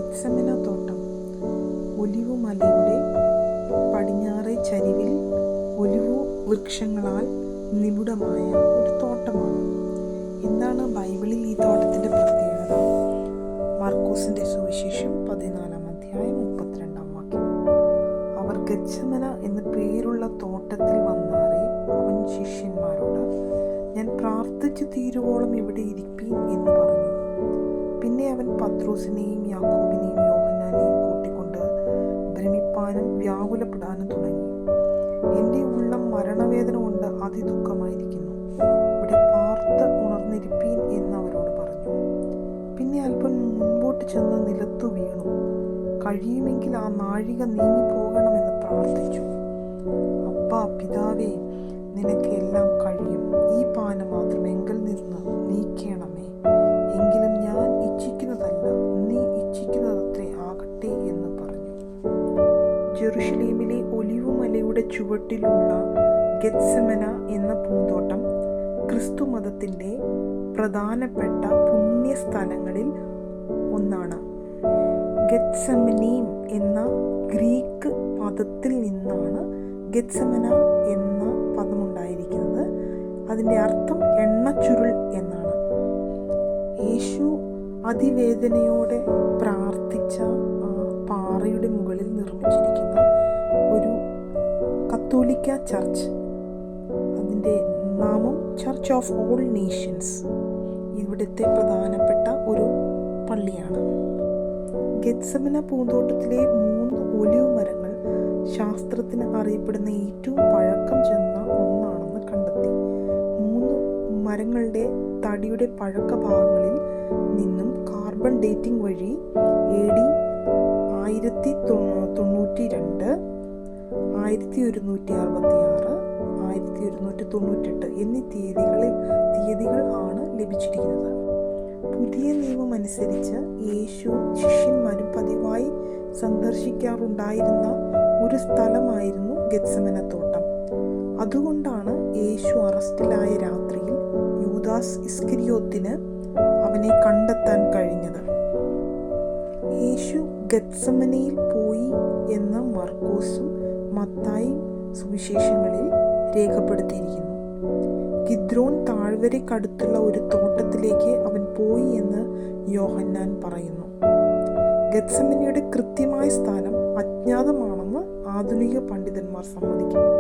ഗെത്സമന തോട്ടം ഒലിവു മലയുടെ പടിഞ്ഞാറേ ചരിവിൽ ഒലിവു വൃക്ഷങ്ങളാൽ നിബിഡമായ ഒരു തോട്ടമാണ്. എന്താണ് ബൈബിളിൽ ഈ തോട്ടത്തിൻ്റെ പ്രത്യേകത? മാർക്കോസിൻ്റെ സുവിശേഷം 14-ാം അധ്യായം 32-ാം വാക്യം. അവർ ഗെത്സമന എന്ന പേരുള്ള തോട്ടത്തിൽ വന്നാറേ അവൻ ശിഷ്യന്മാരോട്, ഞാൻ പ്രാർത്ഥിച്ചു തീരുവോളം ഇവിടെ ഇരിപ്പീൻ എന്ന് പറഞ്ഞു. പിന്നെ അവൻ പത്രോസിനെയും യാക്കോബിനെയും യോഹന്നാനെയും കൂട്ടിക്കൊണ്ട് ഭ്രമിപ്പാനും വ്യാകുലപ്പെടാനും തുടങ്ങി. എൻ്റെ ഉള്ളം മരണവേദന കൊണ്ട് അതിദുഃഖമായിരിക്കുന്നു, ഇവിടെ പാർത്ത് ഉണർന്നിരിപ്പീൻ എന്ന് അവരോട് പറഞ്ഞു. പിന്നെ അല്പം മുൻപോട്ട് ചെന്ന് നിലത്തു വീണു, കഴിയുമെങ്കിൽ ആ നാഴിക നീങ്ങിപ്പോകണമെന്ന് പ്രാർത്ഥിച്ചു. അപ്പാ പിതാവേ, നിനക്ക് എല്ലാം കഴിയും, ഈ പാനം മാത്രം എങ്കിൽ നിന്ന് നീക്കണമേ, എങ്കിലും ഞാൻ ഇച്ഛിക്കുന്നതല്ല നീ ഇച്ഛിക്കുന്നതത്രേ ആകട്ടെ എന്ന് പറഞ്ഞു. ജെറുസലേമിലെ ഒലിവുമലയുടെ ചുവട്ടിലുള്ള ഗെത്സമന എന്ന പൂന്തോട്ടം ക്രിസ്തു മതത്തിൻ്റെ പ്രധാനപ്പെട്ട പുണ്യസ്ഥലങ്ങളിൽ ഒന്നാണ്. ഗെത്സമനീം എന്ന ഗ്രീക്ക് പദത്തിൽ നിന്നാണ് ഗെത്സമന എന്ന പദമുണ്ടായിരിക്കുന്നത്. അതിൻ്റെ അർത്ഥം എണ്ണച്ചുരുൾ എന്നാണ്. യേശു അതിവേദനയോടെ പ്രാർത്ഥിച്ച പാറയുടെ മുകളിൽ നിർമ്മിച്ചിരിക്കുന്ന ഒരു കത്തോലിക്ക ചർച്ച്, അതിൻ്റെ നാമം ചർച്ച് ഓഫ് ഓൾ നേഷൻസ്, ഇവിടുത്തെ പ്രധാനപ്പെട്ട ഒരു പള്ളിയാണ്. ഗെത്സമന പൂന്തോട്ടത്തിലെ 3 ഒലിവ് മരങ്ങൾ ശാസ്ത്രത്തിന് അറിയപ്പെടുന്ന ഏറ്റവും പഴക്കം ചെന്ന ഒന്നാണെന്ന് കണ്ടെത്തി. 3 മരങ്ങളുടെ തടിയുടെ പഴക്ക ഭാഗങ്ങളിൽ നിന്നും കാർബൺ ഡേറ്റിംഗ് വഴി AD 1092, 1166, 1198 എന്നീ തീയതികൾ ആണ് ലഭിച്ചിരിക്കുന്നത്. പുതിയ നിയമം അനുസരിച്ച് യേശു ശിഷ്യന്മാരും പതിവായി സന്ദർശിക്കാറുണ്ടായിരുന്ന ഒരു സ്ഥലമായിരുന്നു ഗെത്സമന തോട്ടം. അതുകൊണ്ടാണ് യേശു അറസ്റ്റിലായ രാത്രിയിൽ യൂദാസ് ഇസ്കരിയോത്തിന് അവനെ കണ്ടെത്താൻ കഴിഞ്ഞത്. യേശു ഗെത്സമനയിൽ പോയി എന്ന മർക്കോസും മത്തായി സുവിശേഷങ്ങളിൽ രേഖപ്പെടുത്തിയിരിക്കുന്നു. കിദ്രോൻ താഴ്വരയ്ക്കടുത്തുള്ള ഒരു തോട്ടത്തിലേക്ക് അവൻ പോയി എന്ന് യോഹന്നാൻ പറയുന്നു. ഗെത്സമനയുടെ കൃത്യമായ സ്ഥാനം അജ്ഞാതമാണെന്ന് ആധുനിക പണ്ഡിതന്മാർ സമ്മതിക്കുന്നു.